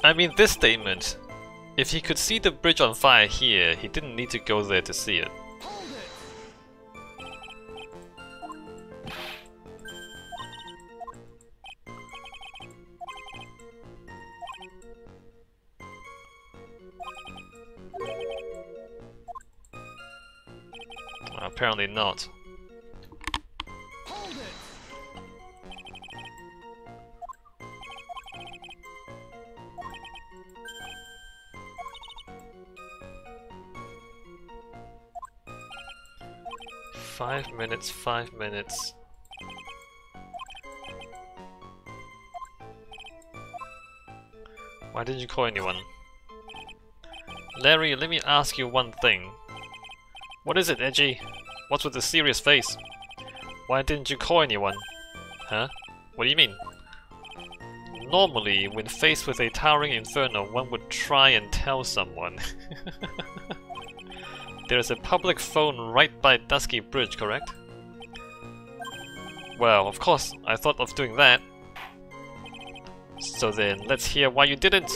I mean, this statement. If he could see the bridge on fire here, he didn't need to go there to see it. Apparently not. 5 minutes, 5 minutes. Why didn't you call anyone? Larry, let me ask you one thing. What is it, Edgy? What's with the serious face? Why didn't you call anyone? Huh? What do you mean? Normally, when faced with a towering inferno, one would try and tell someone. There's a public phone right by Dusky Bridge, correct? Well, of course, I thought of doing that. So then, let's hear why you didn't.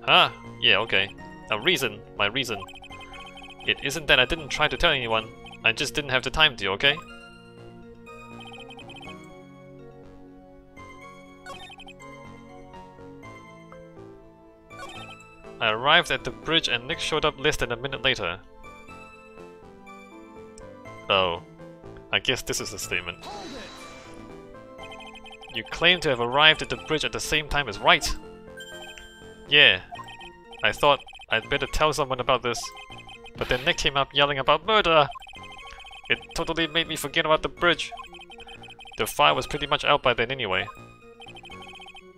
Ah, yeah, okay. A reason, my reason. It isn't that I didn't try to tell anyone, I just didn't have the time to, okay? I arrived at the bridge and Nick showed up less than a minute later. Oh, I guess this is a statement. You claim to have arrived at the bridge at the same time as Wright. Yeah, I thought I'd better tell someone about this, but then Nick came up yelling about murder. It totally made me forget about the bridge. The fire was pretty much out by then anyway.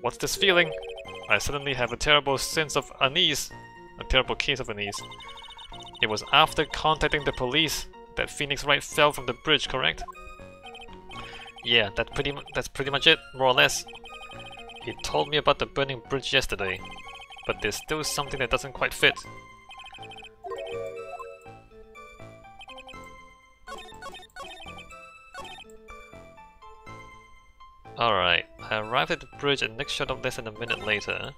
What's this feeling? I suddenly have a terrible sense of unease. A terrible case of unease. It was after contacting the police that Phoenix Wright fell from the bridge, correct? Yeah, that's pretty much it, more or less. He told me about the burning bridge yesterday, but there's still something that doesn't quite fit. Alright, I arrived at the bridge and Nick showed up less than a minute later.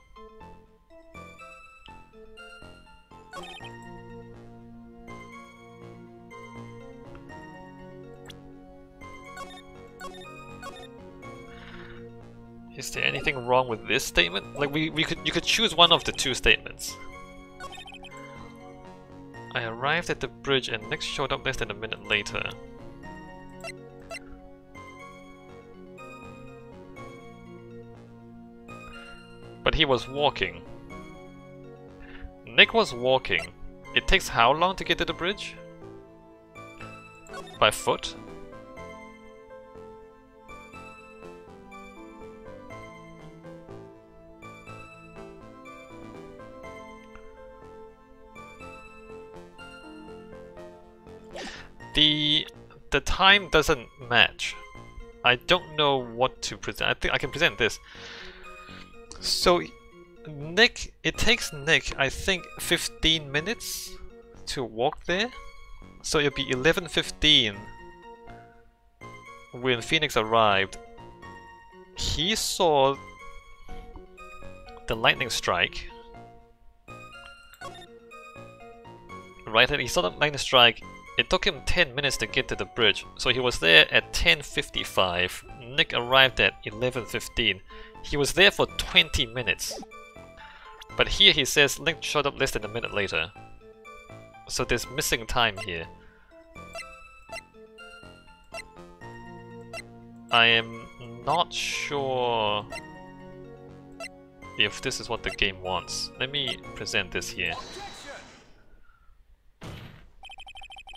Is there anything wrong with this statement? Like you could choose one of the two statements. I arrived at the bridge and Nick showed up less than a minute later. But he was walking. Nick was walking. It takes how long to get to the bridge? By foot? The time doesn't match. I don't know what to present. I think I can present this. So Nick, it takes Nick, I think, 15 minutes to walk there. So it'll be 11:15 when Phoenix arrived. He saw the lightning strike. Right, he saw the lightning strike. It took him 10 minutes to get to the bridge, so he was there at 10:55. Nick arrived at 11:15. He was there for 20 minutes. But here he says Nick showed up less than a minute later. So there's missing time here. I am not sure if this is what the game wants. Let me present this here.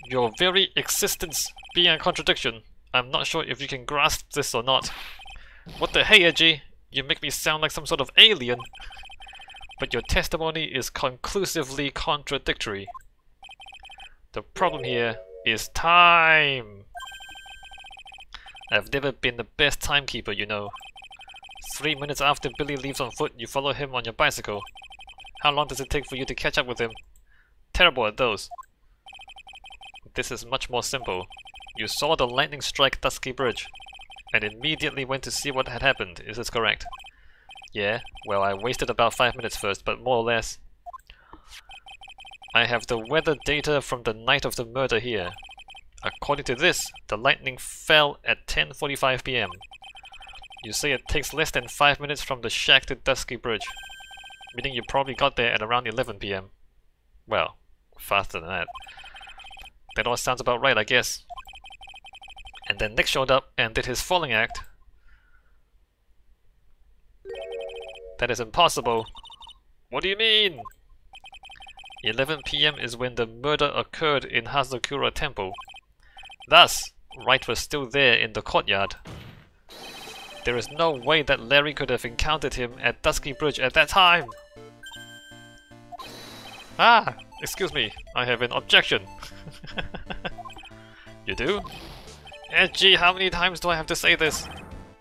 Your very existence being a contradiction. I'm not sure if you can grasp this or not. What the hey, Edgy? You make me sound like some sort of alien. But your testimony is conclusively contradictory. The problem here is time. I've never been the best timekeeper, you know. 3 minutes after Billy leaves on foot, you follow him on your bicycle. How long does it take for you to catch up with him? Terrible at those. This is much more simple. You saw the lightning strike Dusky Bridge, and immediately went to see what had happened. Is this correct? Yeah, well, I wasted about 5 minutes first, but more or less. I have the weather data from the night of the murder here. According to this, the lightning fell at 10:45 p.m. You say it takes less than 5 minutes from the shack to Dusky Bridge, meaning you probably got there at around 11 p.m. Well, faster than that. That all sounds about right, I guess. And then Nick showed up and did his falling act. That is impossible. What do you mean? 11 p.m. is when the murder occurred in Hazakura Temple. Thus, Wright was still there in the courtyard. There is no way that Larry could have encountered him at Dusky Bridge at that time. Ah, excuse me, I have an objection. You do? Gee, how many times do I have to say this?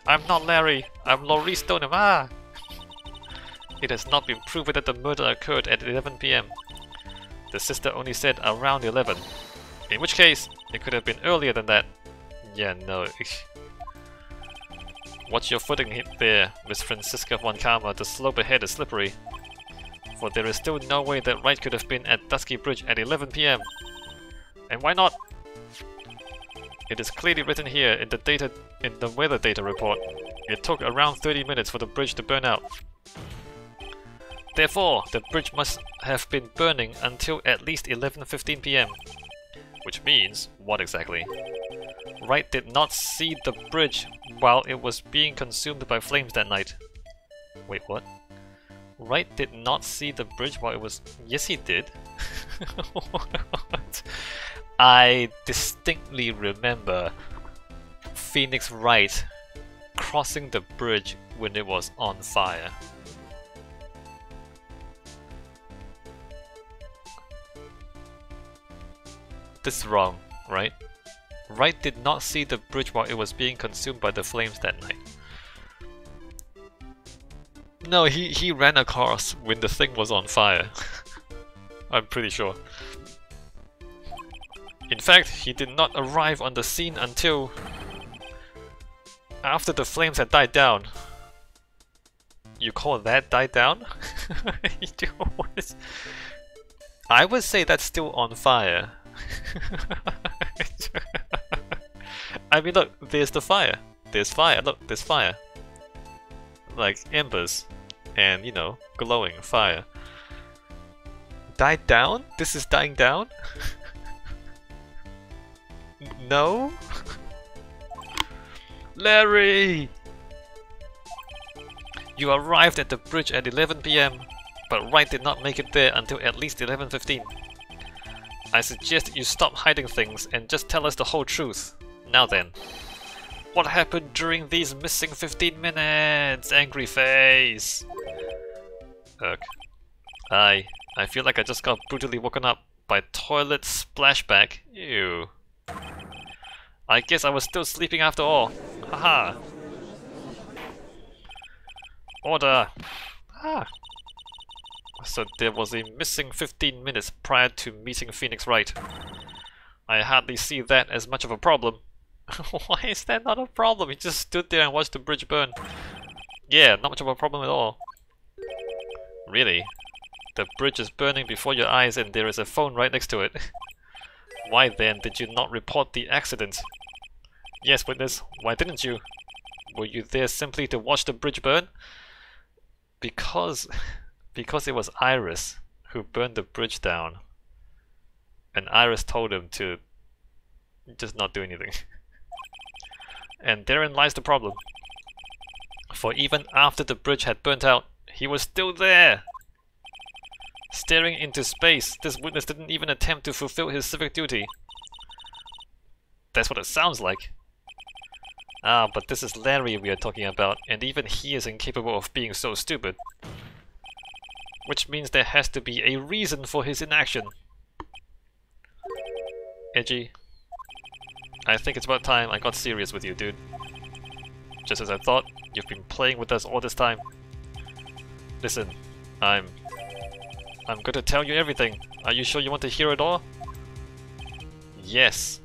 I'm not Larry, I'm Laurice Stoneham. Ah! It has not been proven that the murder occurred at 11 p.m. The sister only said around 11. In which case, it could have been earlier than that. Yeah, no. Watch your footing there, Miss Francisca von Karma. The slope ahead is slippery. For there is still no way that Wright could have been at Dusky Bridge at 11 p.m. And why not? It is clearly written here in the weather data report. It took around 30 minutes for the bridge to burn out. Therefore, the bridge must have been burning until at least 11:15 p.m. Which means, what exactly? Wright did not see the bridge while it was being consumed by flames that night. Wait, what? Wright did not see the bridge while it was... Yes, he did. What? I distinctly remember Phoenix Wright crossing the bridge when it was on fire. This is wrong, right? Wright did not see the bridge while it was being consumed by the flames that night. No, he ran across when the thing was on fire. I'm pretty sure. In fact, he did not arrive on the scene until after the flames had died down. You call that died down? I would say that's still on fire. I mean, look, there's the fire. There's fire. Look, there's fire. Like embers and, you know, glowing fire. Died down? This is dying down? No? Larry! You arrived at the bridge at 11 p.m, but Wright did not make it there until at least 11:15. I suggest you stop hiding things and just tell us the whole truth. Now then, what happened during these missing 15 minutes? Angry face! Ugh. I feel like I just got brutally woken up by toilet splashback. Ew. I guess I was still sleeping after all. Haha. Order! Ah. So there was a missing 15 minutes prior to meeting Phoenix Wright. I hardly see that as much of a problem. Why is that not a problem? He just stood there and watched the bridge burn. Yeah, not much of a problem at all. Really? The bridge is burning before your eyes and there is a phone right next to it. Why then did you not report the accident? Yes, witness, why didn't you? Were you there simply to watch the bridge burn? Because it was Iris who burned the bridge down. And Iris told him to just not do anything. And therein lies the problem. For even after the bridge had burnt out, he was still there! Staring into space, this witness didn't even attempt to fulfill his civic duty. That's what it sounds like. Ah, but this is Larry we are talking about, and even he is incapable of being so stupid. Which means there has to be a reason for his inaction. Edgy. I think it's about time I got serious with you, dude. Just as I thought, you've been playing with us all this time. Listen, I'm going to tell you everything. Are you sure you want to hear it all? Yes.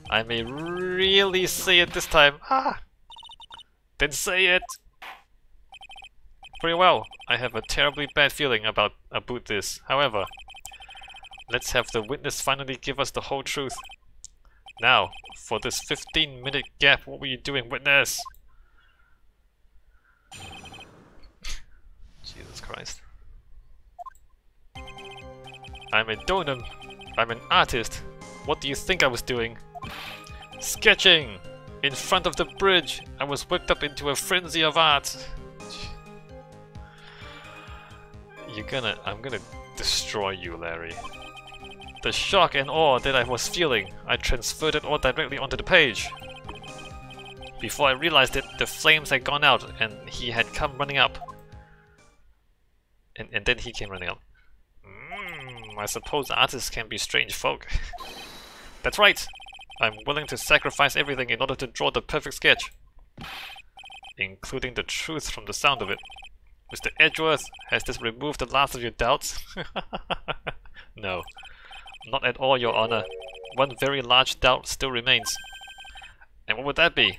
I may really say it this time. Ah! Then say it! Very well, I have a terribly bad feeling about this. However, let's have the witness finally give us the whole truth. Now, for this 15-minute gap, what were you doing, witness? Jesus Christ. I'm a donum. I'm an artist. What do you think I was doing? Sketching! In front of the bridge! I was worked up into a frenzy of art! I'm gonna destroy you, Larry. The shock and awe that I was feeling, I transferred it all directly onto the page. Before I realized it, the flames had gone out and he had come running up. And then he came running up. I suppose artists can be strange folk. That's right! I'm willing to sacrifice everything in order to draw the perfect sketch. Including the truth from the sound of it. Mr. Edgeworth, has this removed the last of your doubts? No. Not at all, Your Honor. One very large doubt still remains. And what would that be?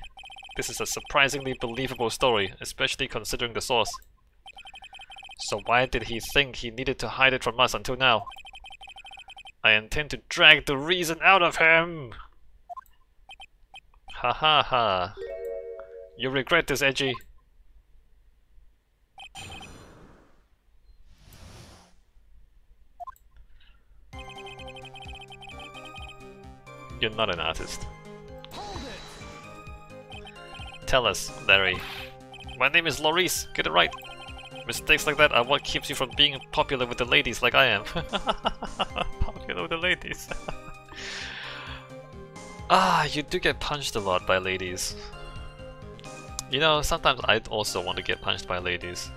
This is a surprisingly believable story, especially considering the source. So why did he think he needed to hide it from us until now? I intend to drag the reason out of him! Ha ha ha. You'll regret this, Edgy. You're not an artist. Tell us, Larry. My name is Laurice, get it right. Mistakes like that are what keeps you from being popular with the ladies like I am. Popular with the ladies. Ah, you do get punched a lot by ladies. You know, sometimes I'd also want to get punched by ladies.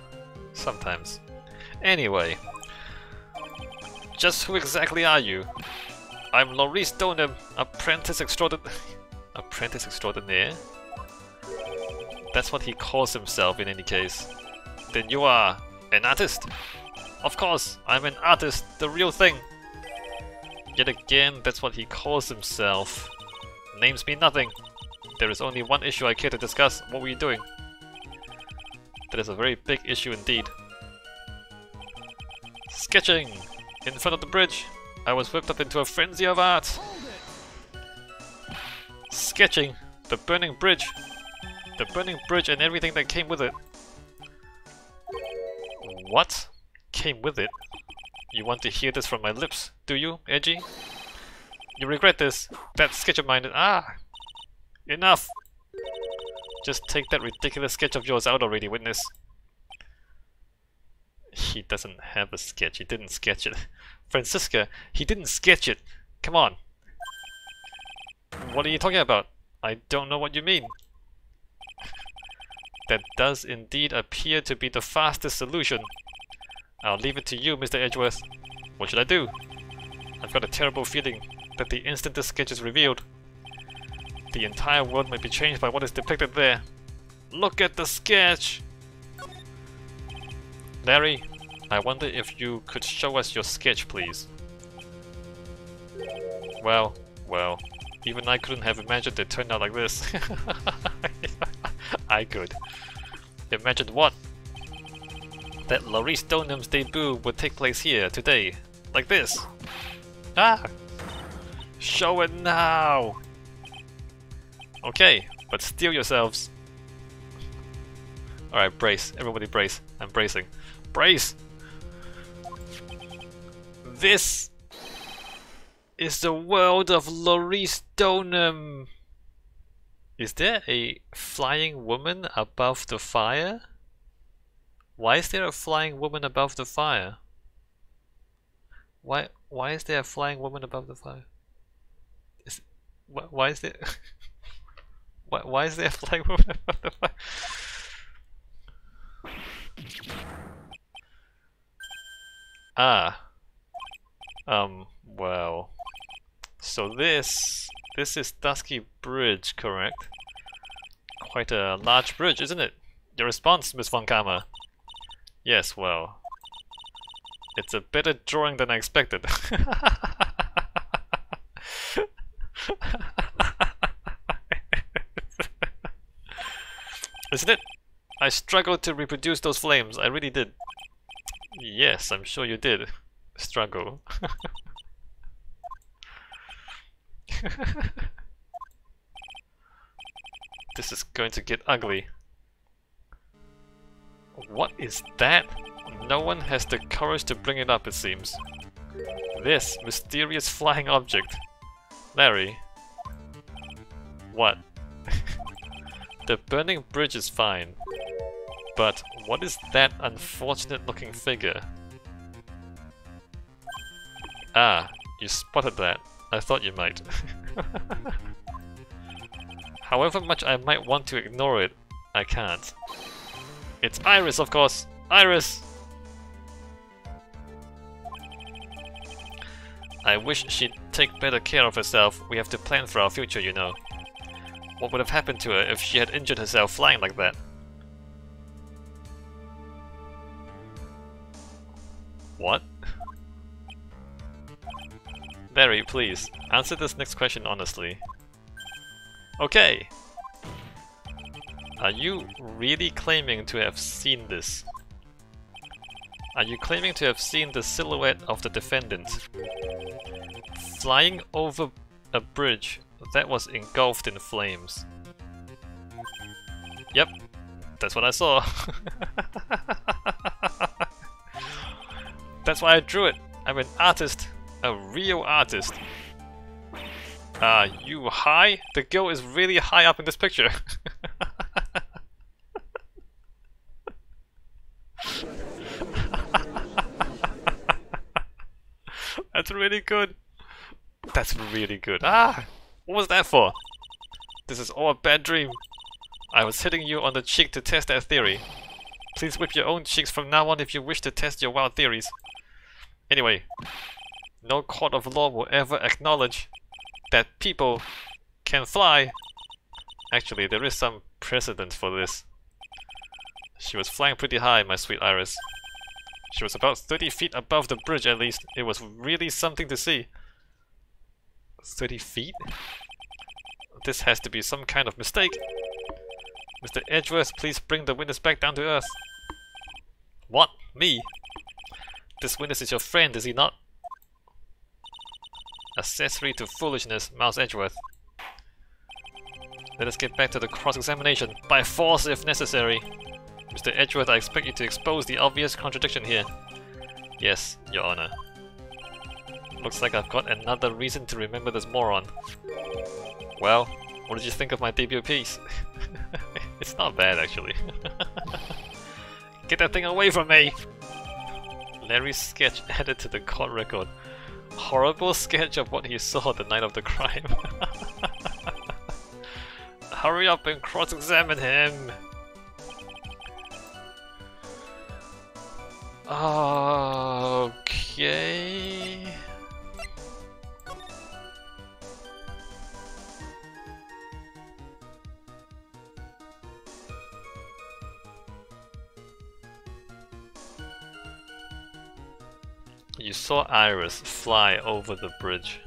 Sometimes. Anyway. Just who exactly are you? I'm Laurice Donham, apprentice extraordinaire? That's what he calls himself in any case. Then you are an artist? Of course, I'm an artist, the real thing. Yet again, that's what he calls himself. Names mean nothing. There is only one issue I care to discuss. What were you doing? That is a very big issue indeed. Sketching! In front of the bridge. I was whipped up into a frenzy of art. Sketching! The burning bridge. The burning bridge and everything that came with it. What? Came with it? You want to hear this from my lips, do you, Edgy? You regret this. That sketch of mine is— ah! Enough! Just take that ridiculous sketch of yours out already, witness. He doesn't have a sketch. He didn't sketch it. Francisca, he didn't sketch it. Come on. What are you talking about? I don't know what you mean. That does indeed appear to be the fastest solution. I'll leave it to you, Mr. Edgeworth. What should I do? I've got a terrible feeling that the instant the sketch is revealed, the entire world might be changed by what is depicted there. Look at the sketch! Larry, I wonder if you could show us your sketch, please. Well, even I couldn't have imagined it turned out like this. I could. Imagine what? That Laurice Donham's debut would take place here, today. Like this. Ah! Show it now! Okay, but steel yourselves. Alright, brace. Everybody brace. I'm bracing. Brace! This is the world of Laurice Donham! Is there a flying woman above the fire? Why is there a flying woman above the fire? Why is there a flying woman above the fire? Why is there why is there a flying woman above the fire? Ah. Well. So this is Dusky Bridge, correct? Quite a large bridge, isn't it? Your response, Miss Von Karma? Yes, well. It's a better drawing than I expected. Isn't it? I struggled to reproduce those flames, I really did. Yes, I'm sure you did. Struggle. This is going to get ugly. What is that? No one has the courage to bring it up, it seems. This mysterious flying object. Larry. What? The burning bridge is fine. But what is that unfortunate looking figure? Ah, you spotted that. I thought you might. However much I might want to ignore it, I can't. It's Iris, of course! Iris! I wish she'd take better care of herself. We have to plan for our future, you know. What would have happened to her if she had injured herself flying like that? What? Larry, please, answer this next question honestly. Okay! Are you really claiming to have seen this? Are you claiming to have seen the silhouette of the defendant flying over a bridge that was engulfed in flames? Yep, that's what I saw. That's why I drew it. I'm an artist. A real artist. Are you high? The girl is really high up in this picture. That's really good. That's really good. Ah! What was that for? This is all a bad dream. I was hitting you on the cheek to test that theory. Please whip your own cheeks from now on if you wish to test your wild theories. Anyway, no court of law will ever acknowledge that people can fly. Actually, there is some precedent for this. She was flying pretty high, my sweet Iris. She was about 30 feet above the bridge at least. It was really something to see. 30 feet? This has to be some kind of mistake. Mr. Edgeworth, please bring the witness back down to earth. What? Me? This witness is your friend, is he not? Accessory to foolishness, Mouse Edgeworth. Let us get back to the cross-examination, by force if necessary. Mr. Edgeworth, I expect you to expose the obvious contradiction here. Yes, Your Honor. Looks like I've got another reason to remember this moron. Well, what did you think of my debut piece? It's not bad, actually. Get that thing away from me! Larry's sketch added to the court record. Horrible sketch of what he saw the night of the crime. Hurry up and cross-examine him! Okay... You saw Iris fly over the bridge.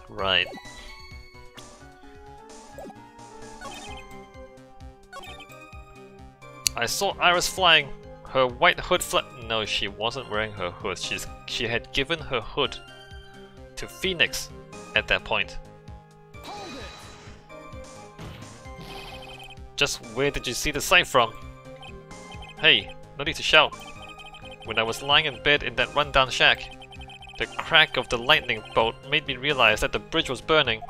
Right. I saw Iris flying. Her white hood No, she wasn't wearing her hood. She had given her hood to Phoenix at that point. Just where did you see the sign from? Hey, no need to shout. When I was lying in bed in that rundown shack, the crack of the lightning bolt made me realize that the bridge was burning.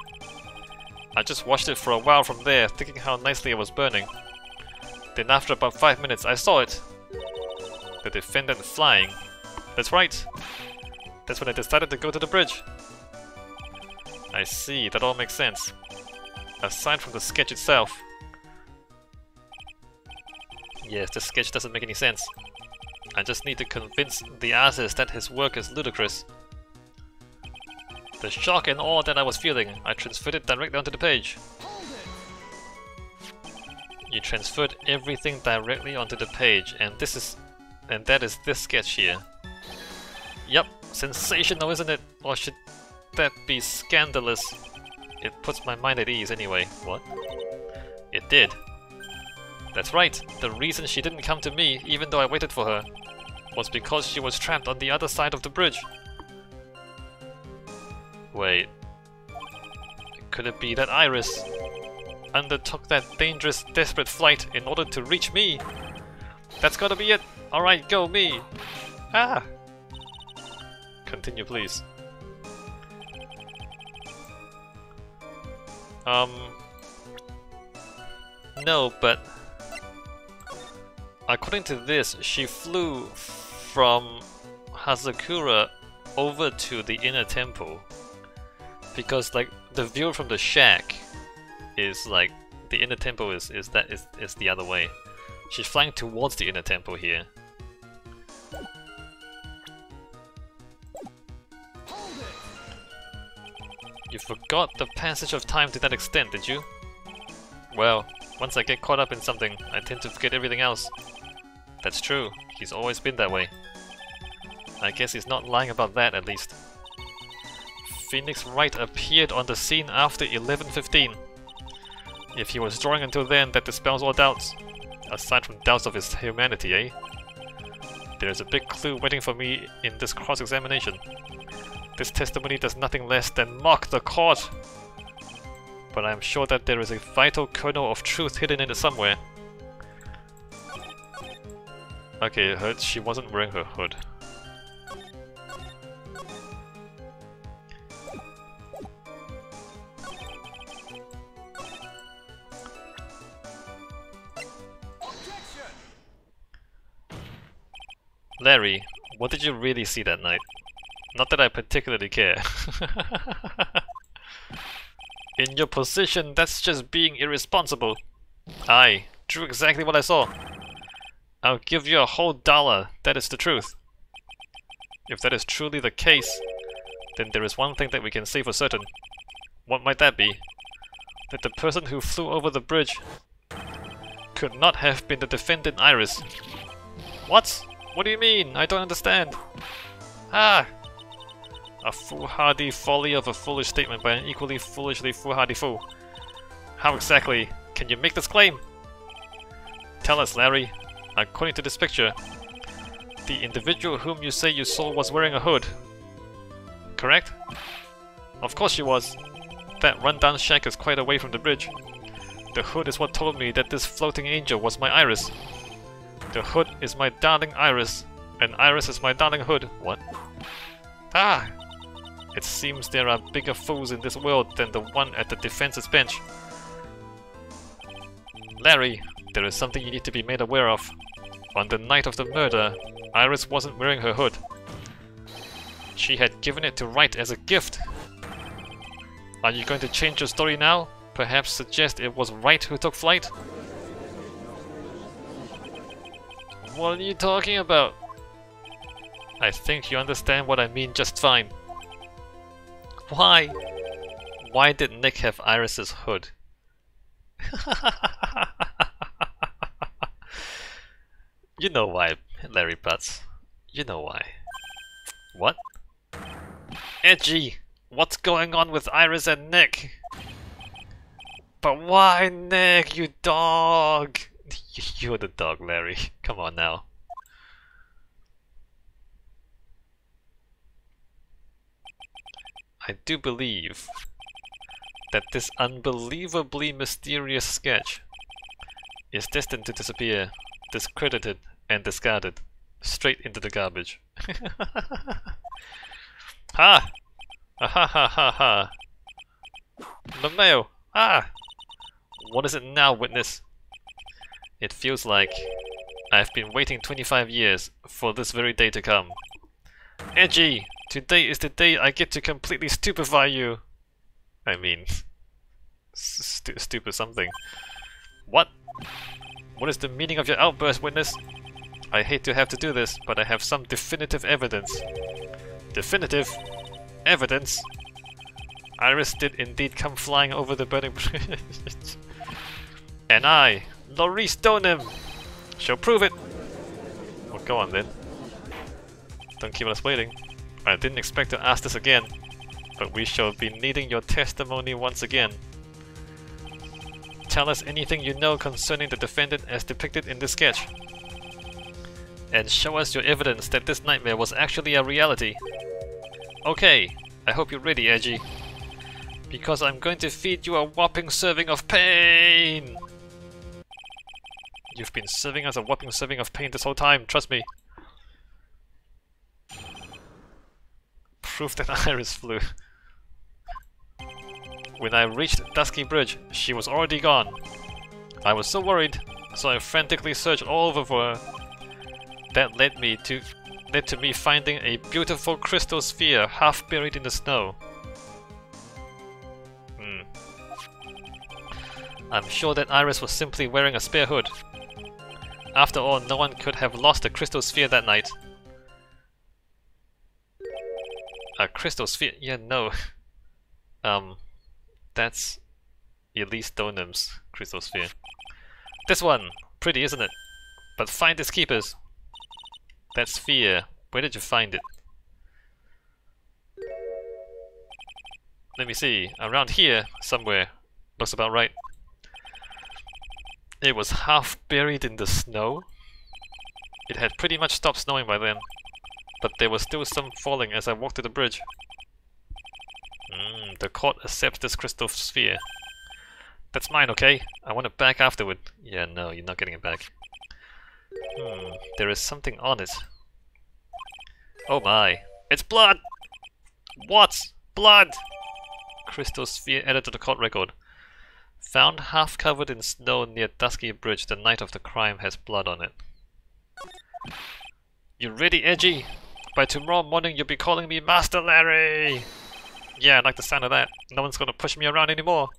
I just watched it for a while from there, thinking how nicely it was burning. Then after about 5 minutes, I saw it. The defendant flying. That's right. That's when I decided to go to the bridge. I see, that all makes sense. Aside from the sketch itself. Yes, the sketch doesn't make any sense. I just need to convince the artist that his work is ludicrous. The shock and awe that I was feeling, I transferred it directly onto the page. You transferred everything directly onto the page, and this is and that is this sketch here. Yep, sensational, isn't it? Or should that be scandalous? It puts my mind at ease anyway. What? It did. That's right, the reason she didn't come to me, even though I waited for her, was because she was trapped on the other side of the bridge. Wait. Could it be that Iris undertook that dangerous, desperate flight in order to reach me? That's gotta be it! Alright, go me! Ah! Continue, please. No, but according to this, she flew from Hazakura over to the inner temple. Because, like, the view from the shack is like, the inner temple is the other way. She's flying towards the inner temple here. You forgot the passage of time to that extent, did you? Well, once I get caught up in something, I tend to forget everything else. That's true, he's always been that way. I guess he's not lying about that, at least. Phoenix Wright appeared on the scene after 11:15. If he was drawing until then, that dispels all doubts. Aside from doubts of his humanity, eh? There's a big clue waiting for me in this cross-examination. This testimony does nothing less than mock the court! But I'm sure that there is a vital kernel of truth hidden in it somewhere. Okay, she wasn't wearing her hood. Larry, what did you really see that night? Not that I particularly care. In your position, that's just being irresponsible. I drew exactly what I saw. I'll give you a whole $1, that is the truth. If that is truly the case, then there is one thing that we can say for certain. What might that be? That the person who flew over the bridge could not have been the defendant Iris. What? What do you mean? I don't understand. Ah! A foolhardy folly of a foolish statement by an equally foolishly foolhardy fool. How exactly can you make this claim? Tell us, Larry. According to this picture, the individual whom you say you saw was wearing a hood. Correct? Of course she was. That rundown shack is quite away from the bridge. The hood is what told me that this floating angel was my Iris. The hood is my darling Iris, and Iris is my darling hood. What? Ah! It seems there are bigger fools in this world than the one at the defense's bench. Larry, there is something you need to be made aware of. On the night of the murder, Iris wasn't wearing her hood. She had given it to Wright as a gift. Are you going to change your story now? Perhaps suggest it was Wright who took flight? What are you talking about? I think you understand what I mean just fine. Why? Why did Nick have Iris's hood? You know why, Larry Butts. You know why. What? Edgy! What's going on with Iris and Nick? But why, Nick, you dog? You're the dog, Larry. Come on now. I do believe that this unbelievably mysterious sketch is destined to disappear, discredited and discarded, straight into the garbage. Ha! Ha ha ha ha ha! Lameo! Ah! What is it now, witness? It feels like I've been waiting 25 years for this very day to come. Edgy! Today is the day I get to completely stupefy you! I mean... stupid something. What? What is the meaning of your outburst, witness? I hate to have to do this, but I have some definitive evidence. Definitive? Evidence? Iris did indeed come flying over the burning bridge. And I, Laurice Donham, shall prove it! go on then. Don't keep us waiting. I didn't expect to ask this again, but we shall be needing your testimony once again. Tell us anything you know concerning the defendant as depicted in this sketch. And show us your evidence that this nightmare was actually a reality. Okay, I hope you're ready, Edgy. Because I'm going to feed you a whopping serving of pain! You've been serving us a whopping serving of pain this whole time, trust me. Proof that Iris flew. When I reached Dusky Bridge, she was already gone. I was so worried, so I frantically searched all over for her. That led to me finding a beautiful crystal sphere half buried in the snow. I'm sure that Iris was simply wearing a spare hood. After all, no one could have lost a crystal sphere that night. A crystal sphere? Yeah, no. That's Elise Donham's crystal sphere. This one! Pretty, isn't it? But finders keepers. That sphere, where did you find it? Let me see. Around here, somewhere. Looks about right. It was half buried in the snow. It had pretty much stopped snowing by then, but there was still some falling as I walked to the bridge. The court accepts this crystal sphere. That's mine, okay? I want it back afterward. Yeah, no, you're not getting it back. There is something on it. Oh my. It's blood! What? Blood! Crystal sphere added to the court record. Found half covered in snow near Dusky Bridge the night of the crime has blood on it. You ready, Edgy? By tomorrow morning you'll be calling me Master Larry! Yeah, I like the sound of that. No one's gonna push me around anymore.